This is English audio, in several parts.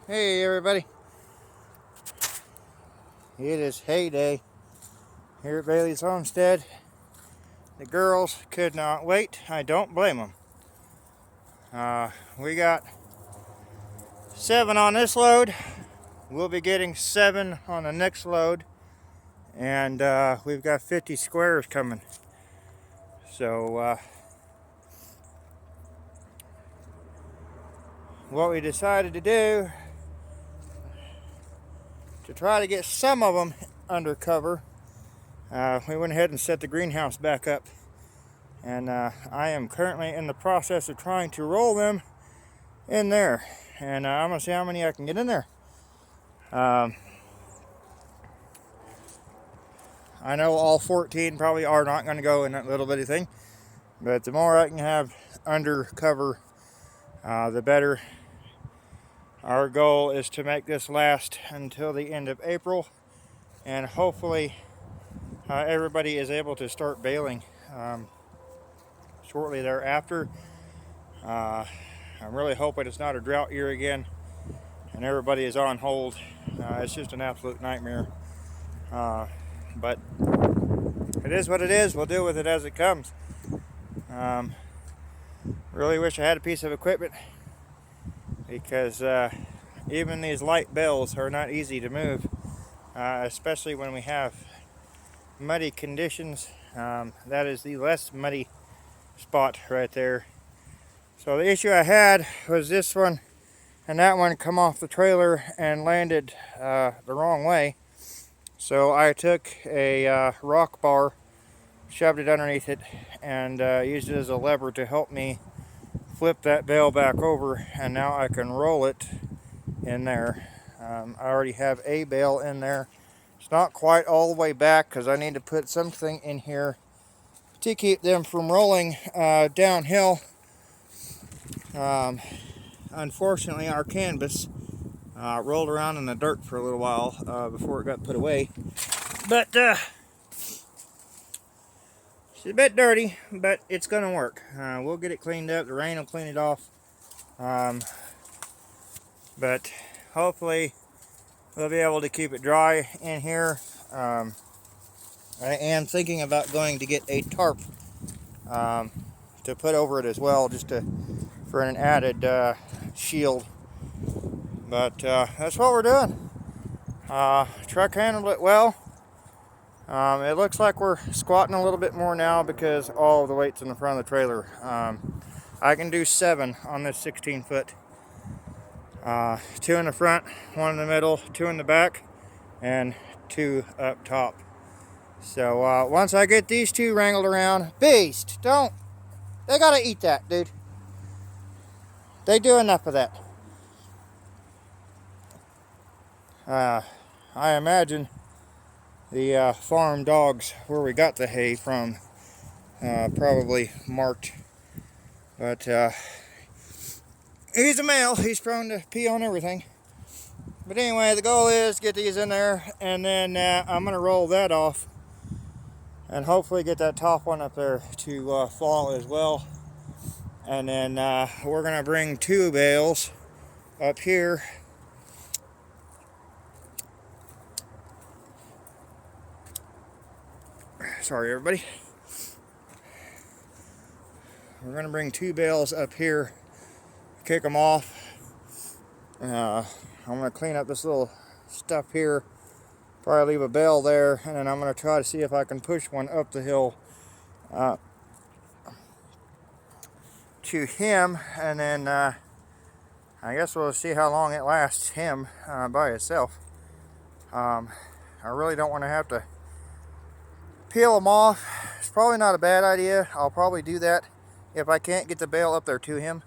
Hey everybody, it is hay day here at Bailey's Homestead. The girls could not wait. I don't blame them. We got 7 on this load. We'll be getting 7 on the next load, and we've got 50 squares coming. So what we decided to do to try to get some of them under cover, we went ahead and set the greenhouse back up, and I am currently in the process of trying to roll them in there, and I'm gonna see how many I can get in there. I know all 14 probably are not going to go in that little bitty thing, but the more I can have under cover, the better. Our goal is to make this last until the end of April, and hopefully everybody is able to start baling shortly thereafter. I'm really hoping it's not a drought year again and everybody is on hold. It's just an absolute nightmare, but it is what it is. We'll deal with it as it comes. Really wish I had a piece of equipment, because even these light bales are not easy to move, especially when we have muddy conditions. That is the less muddy spot right there. So the issue I had was this one and that one come off the trailer and landed the wrong way. So I took a rock bar, shoved it underneath it, and used it as a lever to help me flip that bale back over, and now I can roll it in there. I already have a bale in there. It's not quite all the way back because I need to put something in here to keep them from rolling downhill. Unfortunately, our canvas rolled around in the dirt for a little while before it got put away. But it's a bit dirty, but it's going to work. We'll get it cleaned up. The rain will clean it off. But hopefully we'll be able to keep it dry in here. I am thinking about going to get a tarp to put over it as well, just for an added shield. But that's what we're doing. Truck handled it well. It looks like we're squatting a little bit more now because all of the weight's in the front of the trailer. I can do 7 on this 16-foot. 2 in the front, 1 in the middle, 2 in the back, and 2 up top. So once I get these 2 wrangled around, beast, they gotta eat that, dude. They do enough of that. I imagine the farm dogs where we got the hay from probably marked, but he's a male. He's prone to pee on everything. But anyway, the goal is to get these in there, and then I'm going to roll that off and hopefully get that top one up there to fall as well. And then we're going to bring 2 bales up here. Sorry, everybody. We're going to bring 2 bales up here, kick them off. I'm going to clean up this little stuff here, probably leave a bale there, and then I'm going to try to see if I can push one up the hill to him, and then I guess we'll see how long it lasts him by itself. I really don't want to have to peel them off. It's probably not a bad idea. I'll probably do that if I can't get the bale up there to him.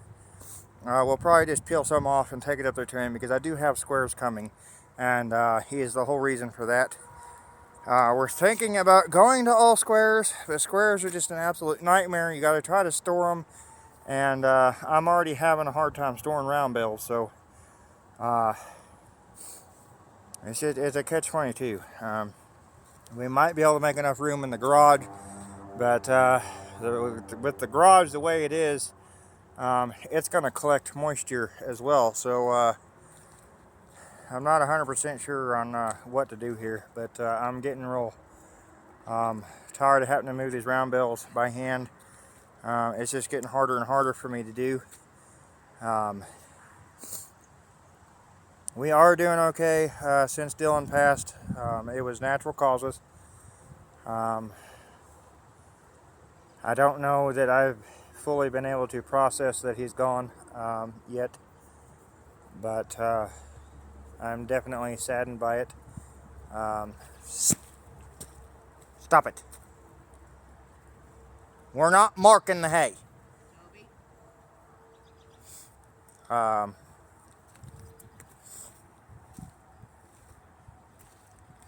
We'll probably just peel some off and take it up there to him, because I do have squares coming, and he is the whole reason for that. We're thinking about going to all squares, but squares are just an absolute nightmare. You got to try to store them, and I'm already having a hard time storing round bales, so it's a catch-22. We might be able to make enough room in the garage, but with the garage the way it is, it's going to collect moisture as well. So I'm not 100% sure on what to do here, but I'm getting real tired of having to move these round bells by hand. It's just getting harder and harder for me to do. We are doing okay since Dylan passed. It was natural causes. I don't know that I've fully been able to process that he's gone yet, but I'm definitely saddened by it. Stop it. We're not marking the hay.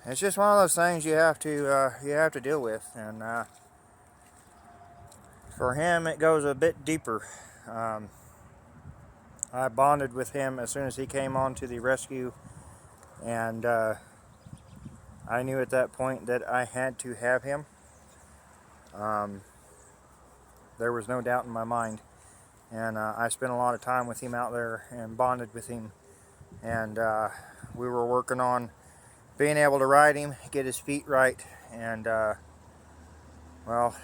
It's just one of those things you have to deal with, and for him it goes a bit deeper. I bonded with him as soon as he came on to the rescue, and I knew at that point that I had to have him. There was no doubt in my mind, and I spent a lot of time with him out there and bonded with him, and we were working on being able to ride him, get his feet right, and well,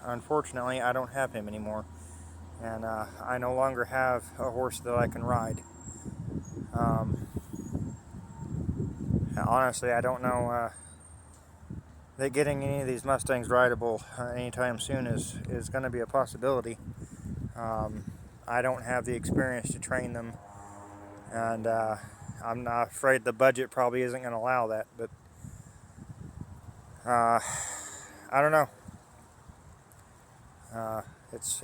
unfortunately I don't have him anymore, and I no longer have a horse that I can ride. Honestly, I don't know that getting any of these Mustangs rideable anytime soon is going to be a possibility. I don't have the experience to train them, and I'm not afraid the budget probably isn't going to allow that, but I don't know. It's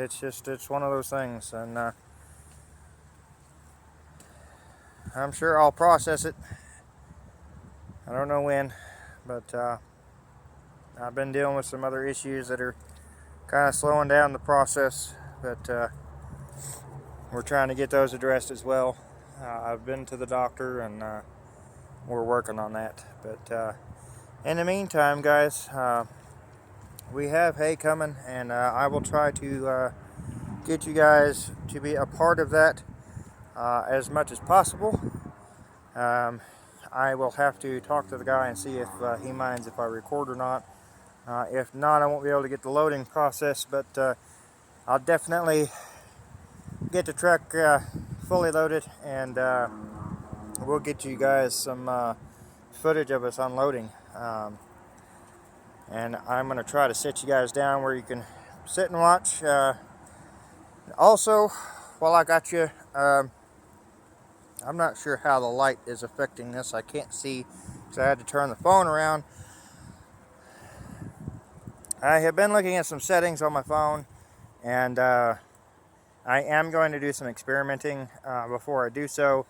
one of those things, and I'm sure I'll process it. I don't know when, but I've been dealing with some other issues that are kind of slowing down the process, but we're trying to get those addressed as well. I've been to the doctor, and we're working on that. But in the meantime, guys, we have hay coming, and I will try to get you guys to be a part of that as much as possible. I will have to talk to the guy and see if he minds if I record or not. If not, I won't be able to get the loading process, but I'll definitely get the truck fully loaded, and we'll get you guys some footage of us unloading. And I'm going to try to sit you guys down where you can sit and watch. Also, while I got you, I'm not sure how the light is affecting this. I can't see because I had to turn the phone around. I have been looking at some settings on my phone, and I am going to do some experimenting before I do so,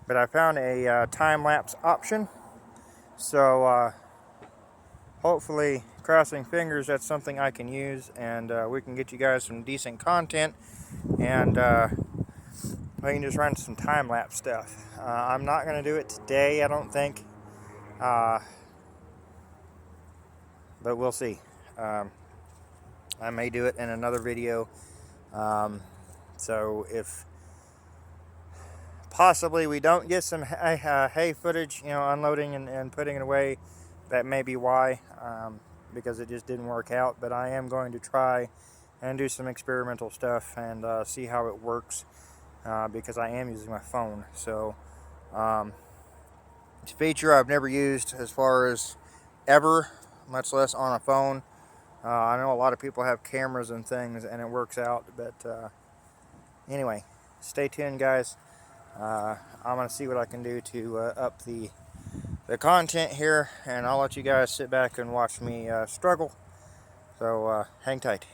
but I found a time-lapse option, so hopefully, crossing fingers, that's something I can use, and we can get you guys some decent content, and we can just run some time-lapse stuff. I'm not going to do it today, I don't think, but we'll see. I may do it in another video, so if possibly we don't get some hay footage, unloading and putting it away, that may be why, because it just didn't work out. But I am going to try and do some experimental stuff and see how it works, because I am using my phone. So it's a feature I've never used as far as ever, much less on a phone. I know a lot of people have cameras and things and it works out, but anyway, stay tuned, guys. I'm going to see what I can do to up the content here, and I'll let you guys sit back and watch me struggle. So hang tight.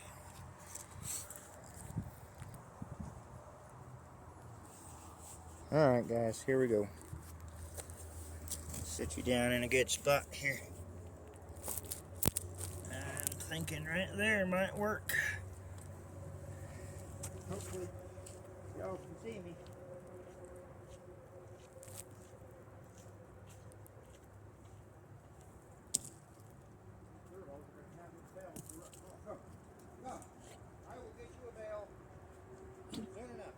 Alright, guys, here we go. Sit you down in a good spot here. I'm thinking right there might work. Hopefully y'all can see me. I will get you a bale soon enough.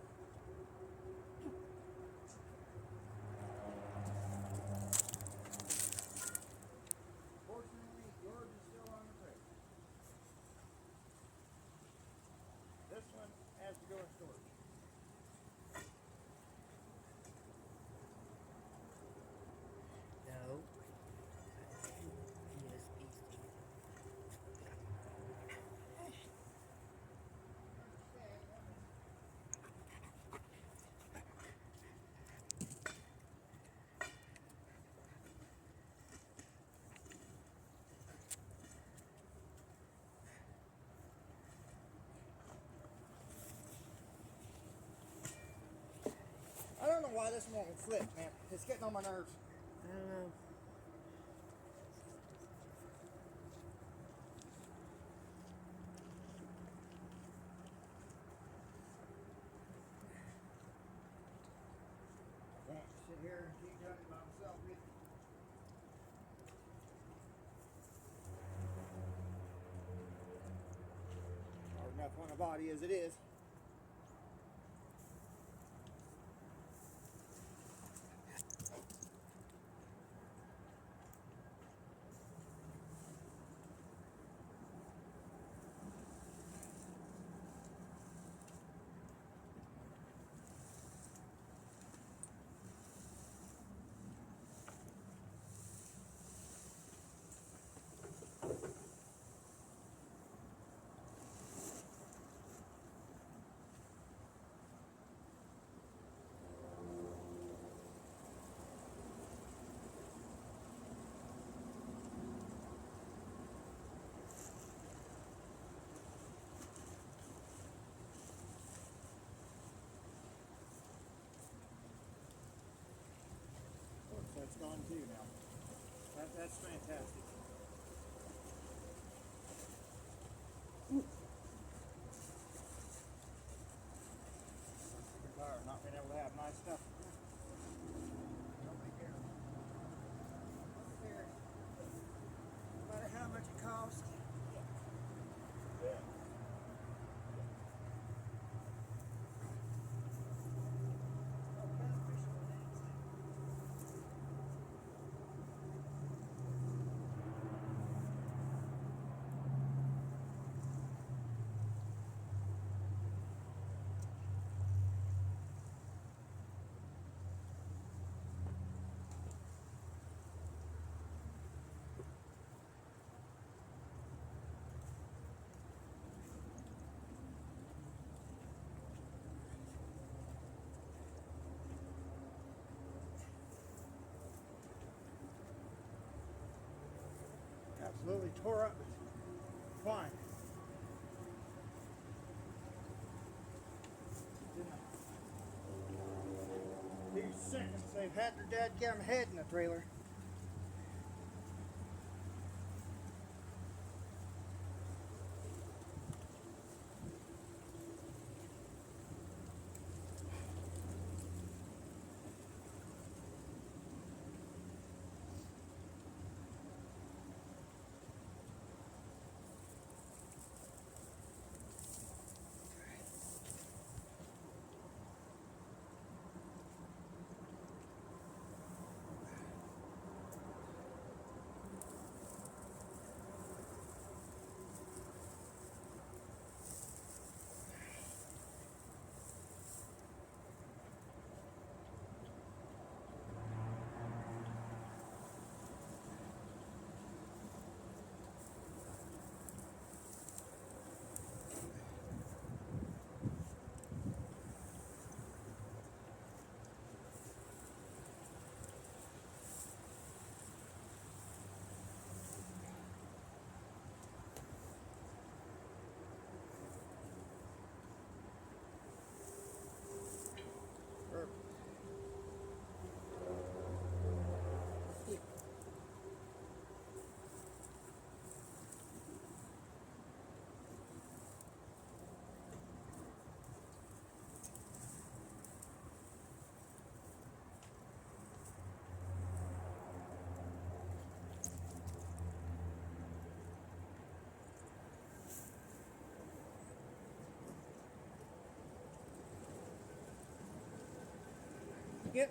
why this won't flip, man. It's getting on my nerves. I don't know. I can't sit here and keep doing it by myself either. Hard enough on the body as it is. So it's gone too now. That's fantastic. I'm tired of not being able to have nice stuff. Don't care. Don't care. No matter how much it costs. Yeah. Absolutely tore up. Fine. Few seconds they've had their dadgum head in the trailer.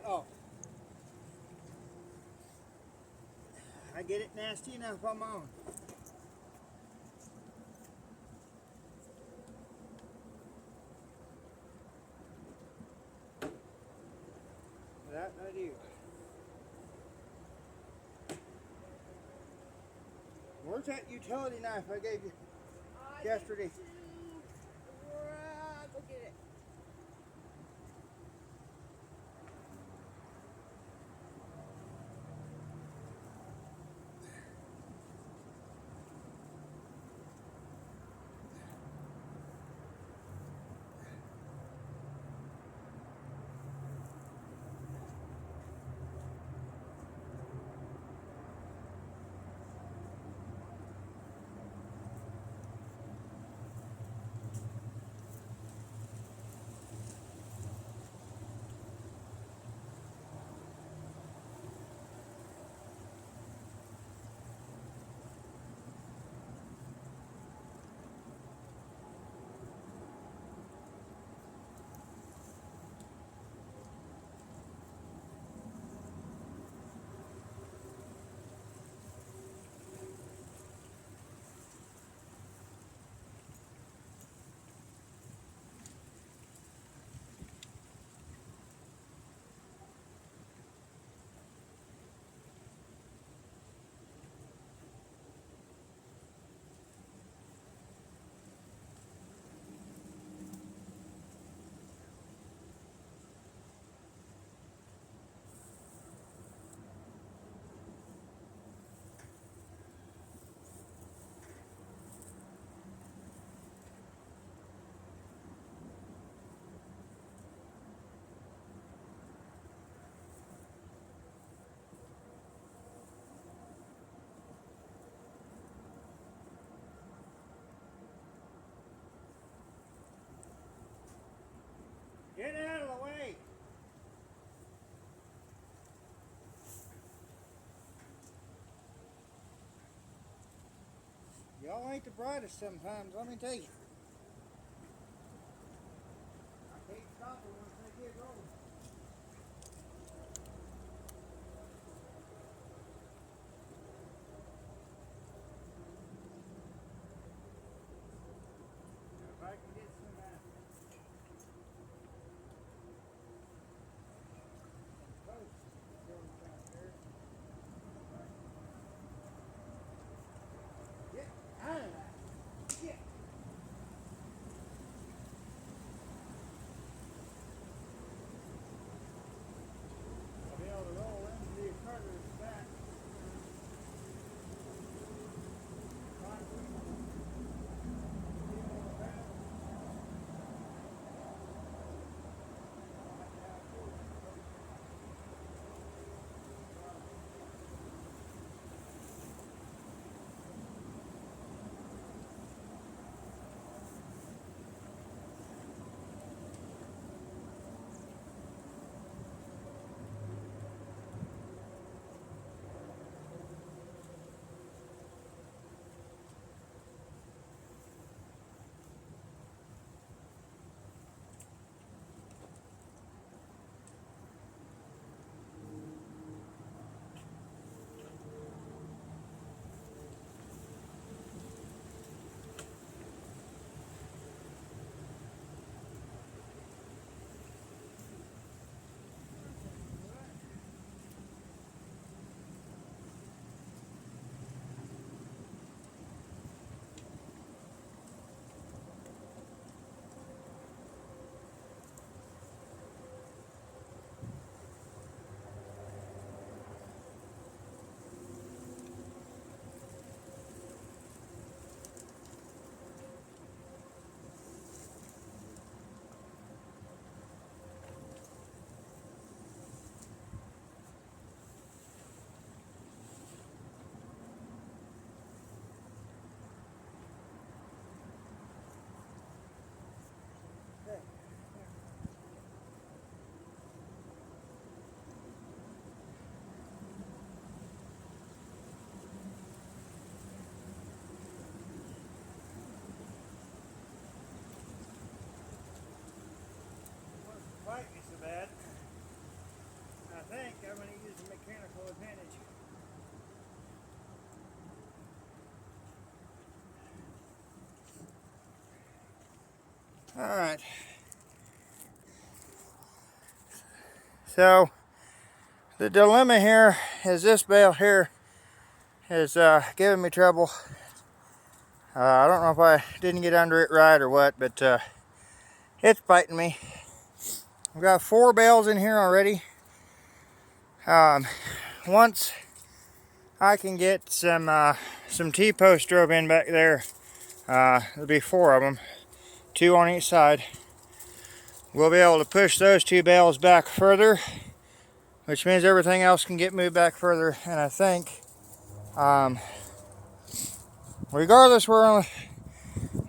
Oh, I get it nasty enough on my own. That I do. Where's that utility knife I gave you yesterday? Go get it. Get out of the way. Y'all ain't the brightest sometimes, let me tell you. I can't stop them once they get rolling. If I can get some posts going back there. Get out of that. Get. I'll be able to roll into the carter's back. Fight me so bad. I think I'm going to use a mechanical advantage. Alright. So, the dilemma here is this bale here is giving me trouble. I don't know if I didn't get under it right or what, but it's biting me. I've got 4 bales in here already. Once I can get some T-posts drove in back there, there'll be 4 of them, 2 on each side. We'll be able to push those 2 bales back further, which means everything else can get moved back further. And I think, regardless, we're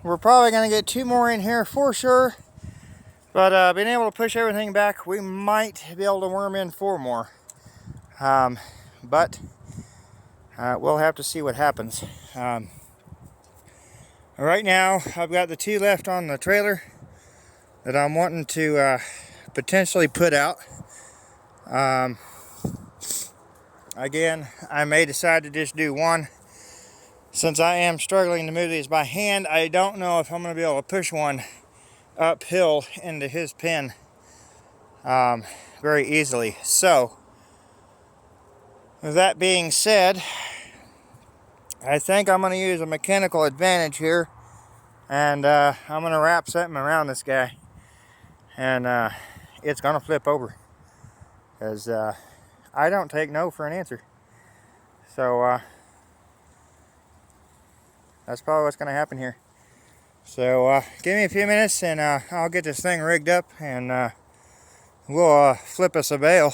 probably going to get 2 more in here for sure. But being able to push everything back, we might be able to worm in 4 more. But we'll have to see what happens. Right now, I've got the 2 left on the trailer that I'm wanting to potentially put out. Again, I may decide to just do 1. Since I am struggling to move these by hand, I don't know if I'm going to be able to push one uphill into his pen very easily. So, with that being said, I think I'm going to use a mechanical advantage here, and I'm going to wrap something around this guy, and it's going to flip over, because I don't take no for an answer. So that's probably what's going to happen here. So give me a few minutes and I'll get this thing rigged up, and we'll flip us a bale,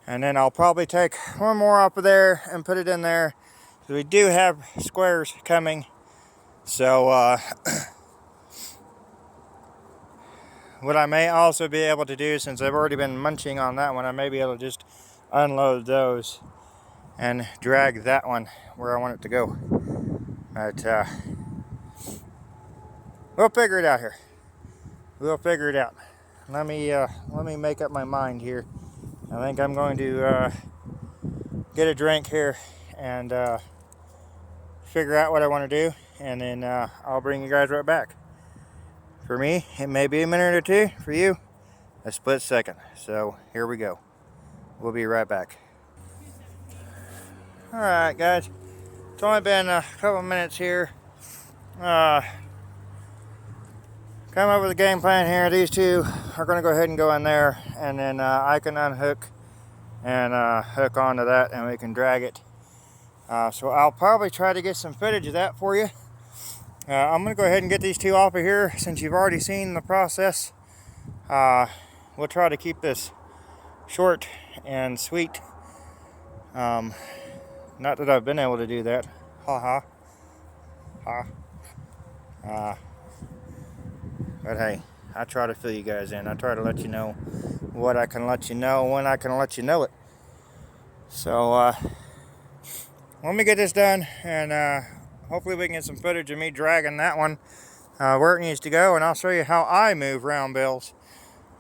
and then I'll probably take 1 more off of there and put it in there. We do have squares coming, so what I may also be able to do, since I've already been munching on that one, I may be able to just unload those and drag that one where I want it to go. But we'll figure it out here. We'll figure it out. Let me make up my mind here. I think I'm going to get a drink here and figure out what I want to do, and then I'll bring you guys right back. For me, it may be a minute or two. For you, a split second. So here we go. We'll be right back. Alright guys, it's only been a couple minutes here. Come up with a game plan here. These two are going to go ahead and go in there, and then I can unhook and hook onto that, and we can drag it. So I'll probably try to get some footage of that for you. I'm going to go ahead and get these two off of here since you've already seen the process. We'll try to keep this short and sweet. Not that I've been able to do that. Ha ha. Ha. But hey, I try to fill you guys in. I try to let you know what I can let you know when I can let you know it. So let me get this done, and hopefully we can get some footage of me dragging that one where it needs to go, and I'll show you how I move round bales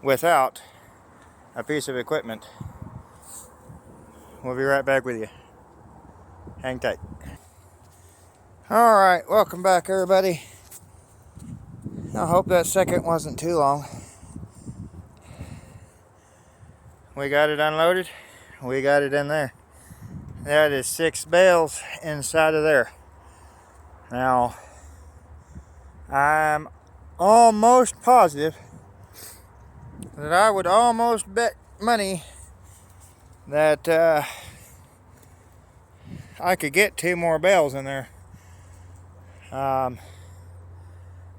without a piece of equipment. We'll be right back with you. Hang tight. Alright, welcome back everybody. I hope that second wasn't too long. We got it unloaded. We got it in there. That is 6 bales inside of there. Now, I'm almost positive that I would almost bet money that I could get 2 more bales in there.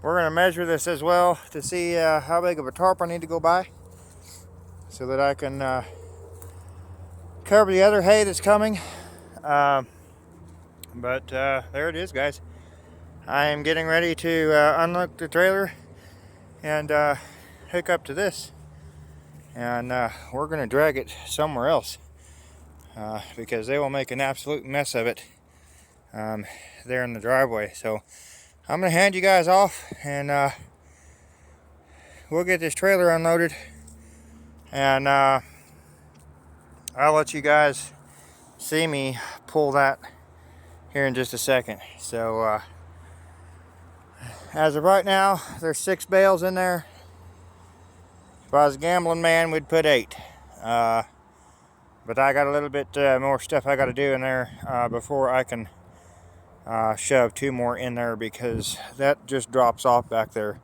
We're going to measure this as well to see how big of a tarp I need to go buy, so that I can cover the other hay that's coming. But there it is, guys. I am getting ready to unload the trailer and hook up to this, and we're going to drag it somewhere else because they will make an absolute mess of it there in the driveway. So I'm going to hand you guys off, and we'll get this trailer unloaded, and I'll let you guys see me pull that here in just a second. So as of right now, there's 6 bales in there. If I was a gambling man, we'd put 8. But I got a little bit more stuff I got to do in there before I can shove 2 more in there, because that just drops off back there.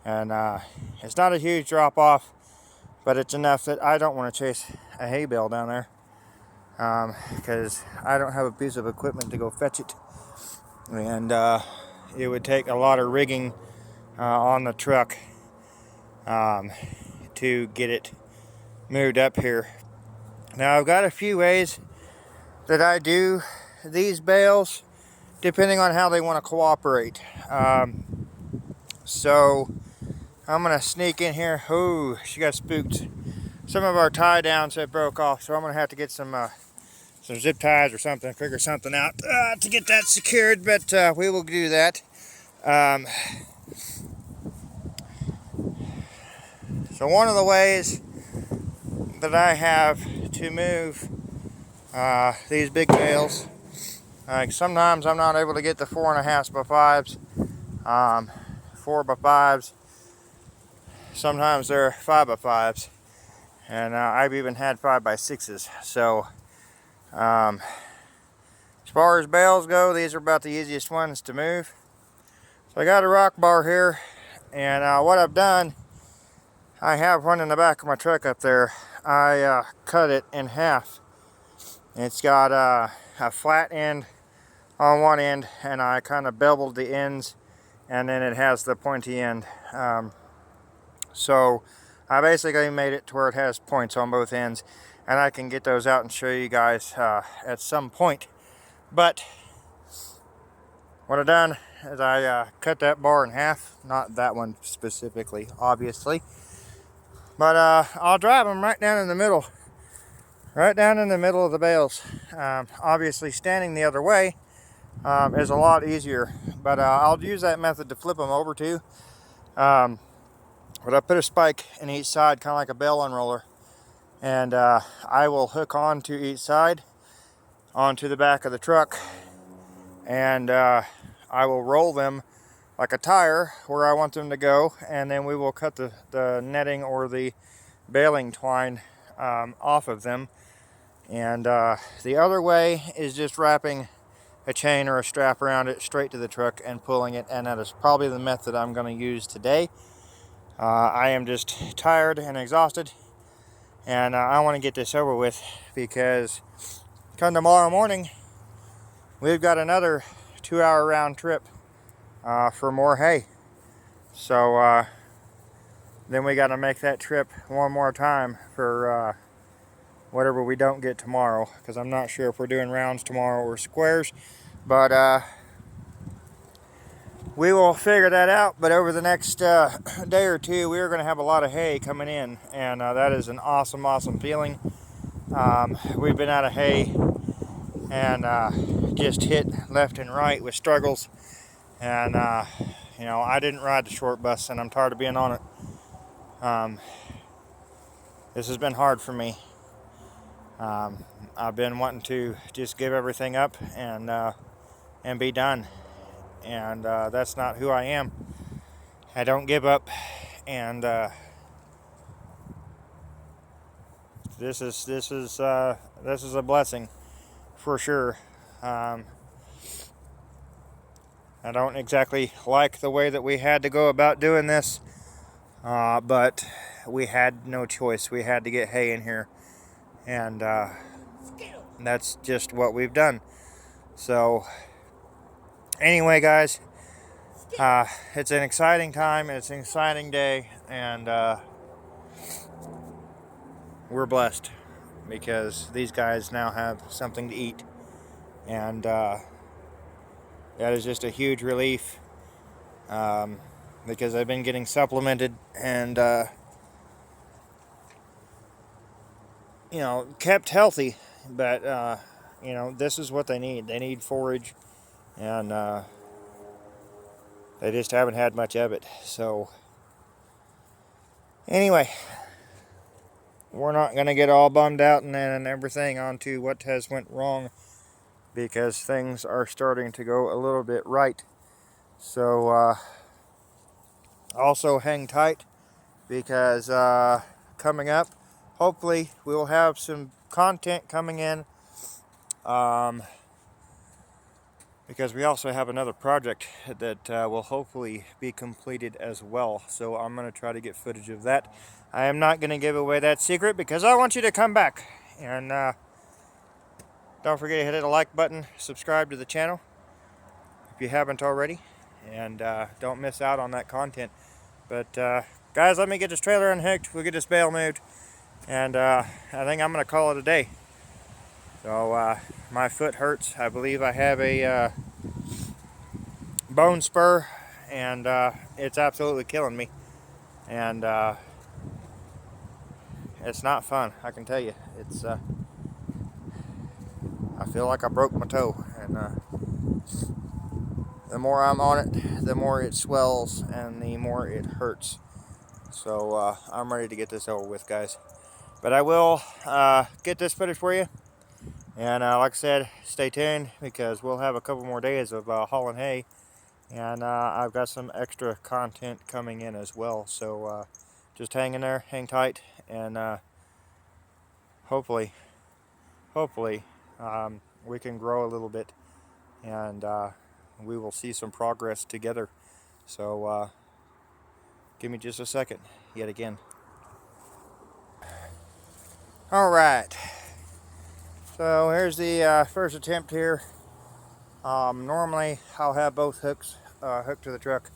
And it's not a huge drop off, but it's enough that I don't want to chase a hay bale down there, because I don't have a piece of equipment to go fetch it, and it would take a lot of rigging on the truck to get it moved up here. Now, I've got a few ways that I do these bales depending on how they want to cooperate. So I'm gonna sneak in here. Oh, she got spooked. Some of our tie downs have broke off, so I'm gonna have to get some zip ties or something, figure something out to get that secured, but we will do that. So one of the ways that I have to move these big bales, like sometimes I'm not able to get the 4.5 by 5s, 4 by 5s. Sometimes they're 5 by 5s, and I've even had 5 by 6s. So as far as bales go, these are about the easiest ones to move. So I got a rock bar here, and what I've done, I have one in the back of my truck up there. I cut it in half. It's got a flat end on one end, and I kind of beveled the ends, and then it has the pointy end. So I basically made it to where it has points on both ends, and I can get those out and show you guys at some point. But what I've done is I cut that bar in half, not that one specifically, obviously, But I'll drive them right down in the middle. Right down in the middle of the bales. Obviously standing the other way is a lot easier. But I'll use that method to flip them over too. But I put a spike in each side, kind of like a bale unroller. And I will hook on to each side onto the back of the truck. And I will roll them like a tire where I want them to go. And then we will cut the netting or the baling twine off of them. And the other way is just wrapping a chain or a strap around it straight to the truck and pulling it, and that is probably the method I'm going to use today. I am just tired and exhausted, and I want to get this over with, because come tomorrow morning we've got another 2-hour round trip for more hay. So then we got to make that trip one more time for whatever we don't get tomorrow, because I'm not sure if we're doing rounds tomorrow or squares, but we will figure that out. But over the next day or two, we are going to have a lot of hay coming in, and that is an awesome feeling. We've been out of hay and just hit left and right with struggles, and you know, I didn't ride the short bus, and I'm tired of being on it. This has been hard for me. I've been wanting to just give everything up and be done, and that's not who I am. I don't give up, and this is a blessing for sure. I don't exactly like the way that we had to go about doing this, but we had no choice. We had to get hay in here, and that's just what we've done. So anyway, guys, it's an exciting time, it's an exciting day, and we're blessed because these guys now have something to eat, and that is just a huge relief, because I've been getting supplemented and you know, kept healthy, but you know, this is what they need. They need forage, and they just haven't had much of it. So anyway, we're not going to get all bummed out and everything onto what has went wrong, because things are starting to go a little bit right. So also hang tight, because coming up, hopefully we will have some content coming in, because we also have another project that will hopefully be completed as well. So I'm going to try to get footage of that. I am not going to give away that secret, because I want you to come back. And don't forget to hit the like button, subscribe to the channel if you haven't already, and don't miss out on that content. But guys, let me get this trailer unhooked, we'll get this bale moved, and I think I'm going to call it a day. So my foot hurts. I believe I have a bone spur, and it's absolutely killing me, and it's not fun, I can tell you. It's I feel like I broke my toe, and the more I'm on it, the more it swells and the more it hurts. So I'm ready to get this over with, guys. But I will get this footage for you, and like I said, stay tuned, because we'll have a couple more days of hauling hay, and I've got some extra content coming in as well. So just hang in there, hang tight, and hopefully we can grow a little bit, and we will see some progress together. So give me just a second yet again. All right, so here's the first attempt here. Normally I'll have both hooks hooked to the truck,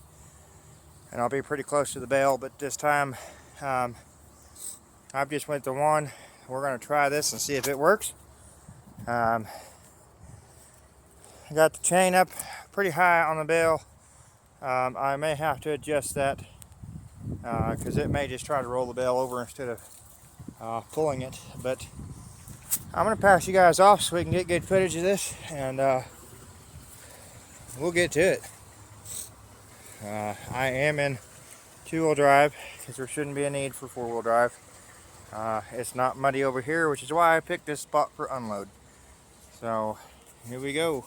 and I'll be pretty close to the bale, but this time I've just went to one. We're going to try this and see if it works. I got the chain up pretty high on the bale. I may have to adjust that because it may just try to roll the bale over instead of pulling it. But I'm going to pass you guys off so we can get good footage of this, and we'll get to it. I am in two-wheel drive because there shouldn't be a need for four-wheel drive. It's not muddy over here, which is why I picked this spot for unload. So here we go.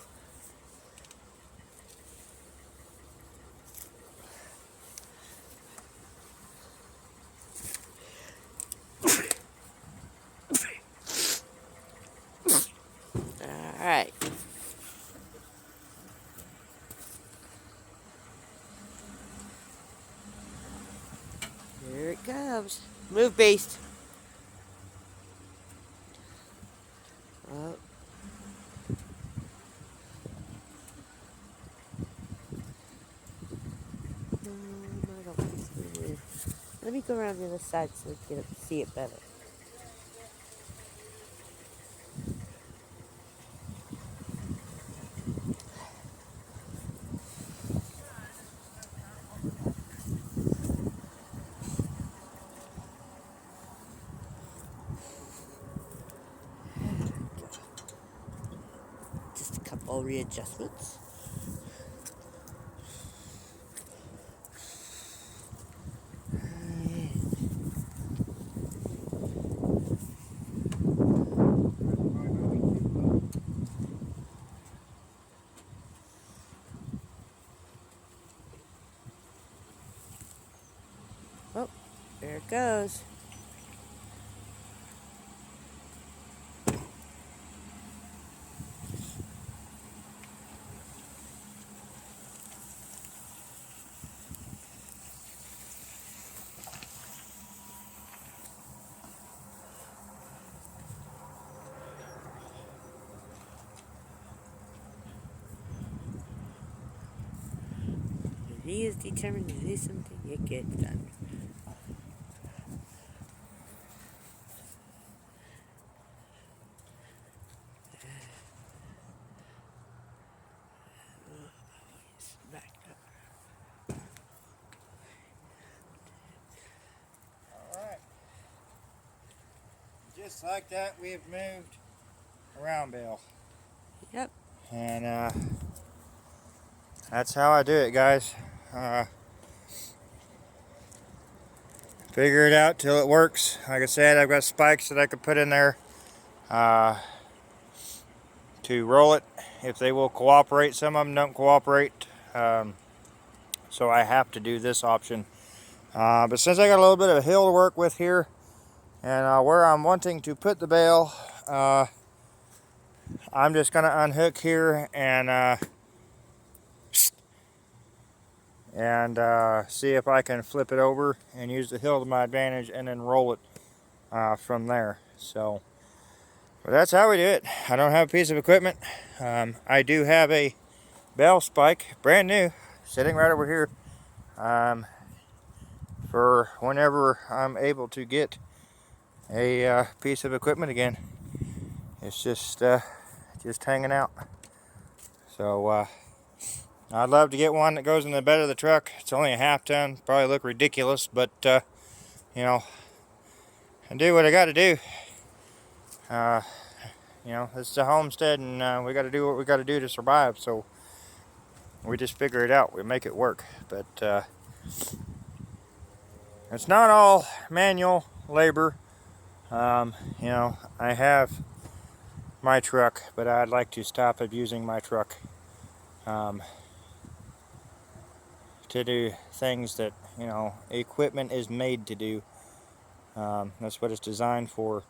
All right. Here it comes. Move, beast. Oh. I don't want to see it. Let me go around the other side so we can see it better. Just a couple readjustments. Oh, there it goes. He is determined to do something, it gets done. Back up. Alright. Just like that, we have moved a round bale. Yep. And that's how I do it, guys. Figure it out till it works. Like I said, I've got spikes that I could put in there to roll it if they will cooperate. Some of them don't cooperate, so I have to do this option. But since I got a little bit of a hill to work with here, and where I'm wanting to put the bale, I'm just going to unhook here and see if I can flip it over and use the hill to my advantage and then roll it from there. So, but that's how we do it. I don't have a piece of equipment. I do have a bale spike, brand new, sitting right over here, for whenever I'm able to get a piece of equipment again. It's just hanging out. So I'd love to get one that goes in the bed of the truck. It's only a half ton, probably look ridiculous, but you know, I do what I got to do. You know, this is a homestead, and we got to do what we got to do to survive. So we just figure it out. We make it work. But it's not all manual labor. You know, I have my truck, but I'd like to stop abusing my truck to do things that, you know, equipment is made to do. That's what it's designed for.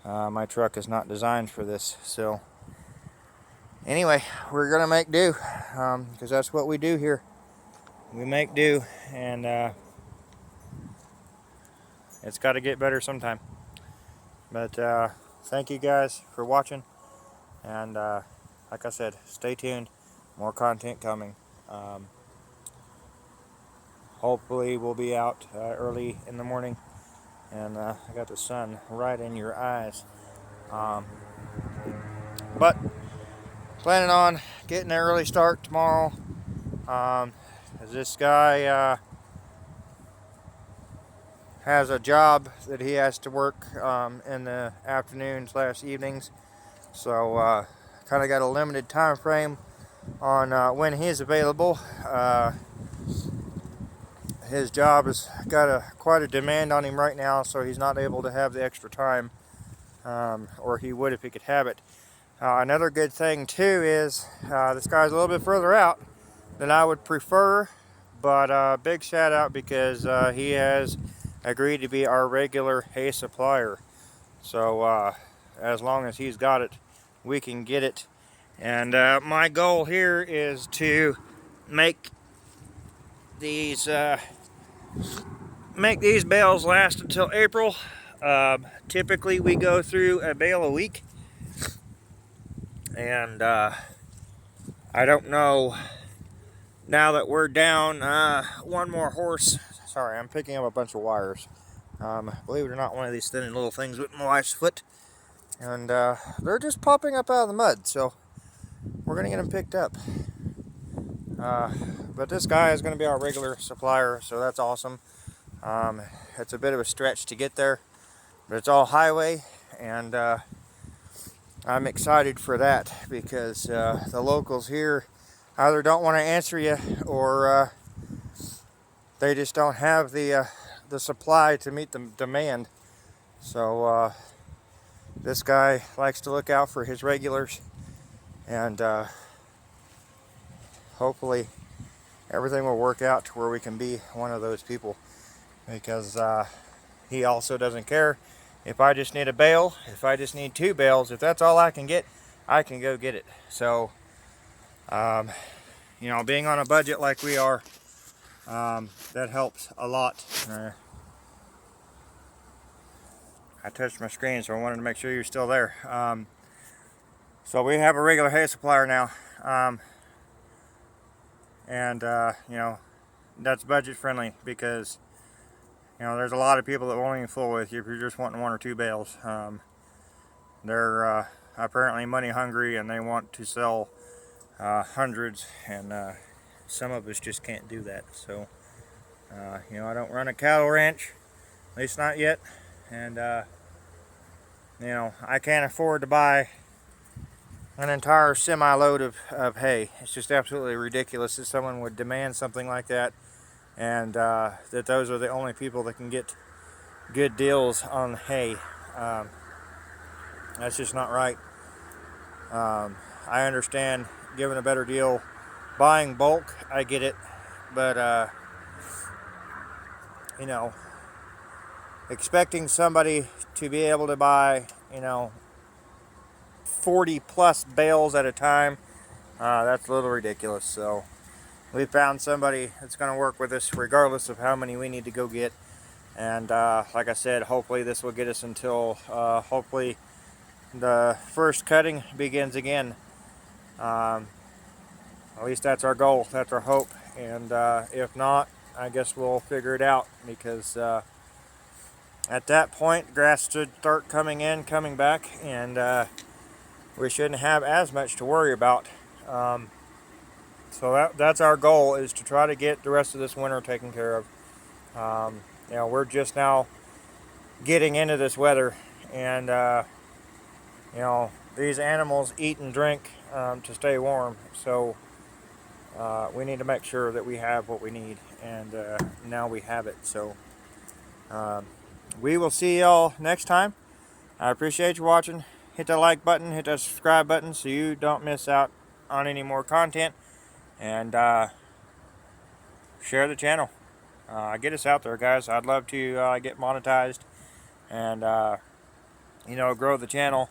My truck is not designed for this. So anyway, we're gonna make do, because that's what we do here. We make do, and it's got to get better sometime. But thank you guys for watching, and like I said, stay tuned. More content coming. Hopefully we'll be out early in the morning, and I got the sun right in your eyes. But planning on getting an early start tomorrow. This guy has a job that he has to work in the afternoon/evenings. So kind of got a limited time frame on when he's available. His job has got quite a demand on him right now, so he's not able to have the extra time, or he would if he could have it. Another good thing too is this guy's a little bit further out than I would prefer, but big shout out because he has agreed to be our regular hay supplier. So as long as he's got it, we can get it. And my goal here is to make these bales last until April. Typically we go through a bale a week, and I don't know, now that we're down one more horse. Sorry, I'm picking up a bunch of wires. Believe it or not, one of these thin little things with my wife's foot, and they're just popping up out of the mud, so we're gonna get them picked up. But this guy is going to be our regular supplier, so that's awesome. It's a bit of a stretch to get there, but it's all highway, and I'm excited for that because the locals here either don't want to answer you, or they just don't have the supply to meet the demand. So this guy likes to look out for his regulars, and hopefully everything will work out to where we can be one of those people, because he also doesn't care if I just need a bale, if I just need 2 bales. If that's all I can get, I can go get it. So you know, being on a budget like we are, that helps a lot. I touched my screen, so I wanted to make sure you're still there. So we have a regular hay supplier now, and you know, that's budget friendly, because you know, there's a lot of people that won't even fool with you if you're just wanting 1 or 2 bales. They're apparently money hungry, and they want to sell hundreds, and some of us just can't do that. So you know, I don't run a cattle ranch, at least not yet, and you know, I can't afford to buy an entire semi-load of hay. It's just absolutely ridiculous that someone would demand something like that, and that those are the only people that can get good deals on hay. That's just not right. I understand giving a better deal, buying bulk, I get it, but you know, expecting somebody to be able to buy, you know, 40 plus bales at a time, that's a little ridiculous. So we found somebody that's going to work with us regardless of how many we need to go get. And like I said, hopefully this will get us until hopefully the first cutting begins again. At least that's our goal, that's our hope. And if not, I guess we'll figure it out, because at that point grass should start coming back, and we shouldn't have as much to worry about. So that's our goal, is to try to get the rest of this winter taken care of. You know, we're just now getting into this weather, and you know, these animals eat and drink to stay warm. So we need to make sure that we have what we need, and now we have it. So we will see y'all next time. I appreciate you watching. Hit that like button, hit that subscribe button, so you don't miss out on any more content, and share the channel. Get us out there, guys. I'd love to get monetized, and you know, grow the channel.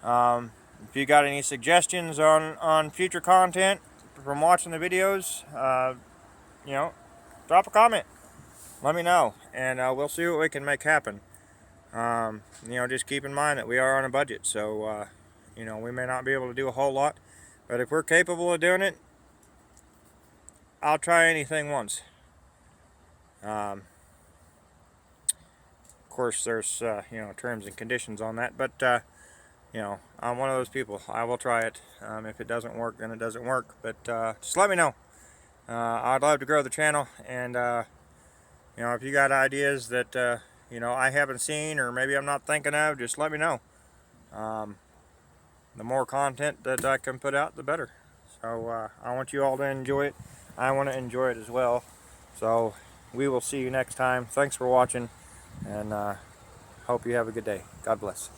If you got any suggestions on future content from watching the videos, you know, drop a comment, let me know, and we'll see what we can make happen. You know, just keep in mind that we are on a budget, so you know, we may not be able to do a whole lot, but if we're capable of doing it, I'll try anything once. Of course, there's you know, terms and conditions on that, but you know, I'm one of those people. I will try it. If it doesn't work, then it doesn't work, but just let me know. I'd love to grow the channel, and You know, if you got ideas that you know, I haven't seen, or maybe I'm not thinking of, just let me know. The more content that I can put out, the better. So I want you all to enjoy it. I want to enjoy it as well. So we will see you next time. Thanks for watching, and hope you have a good day. God bless.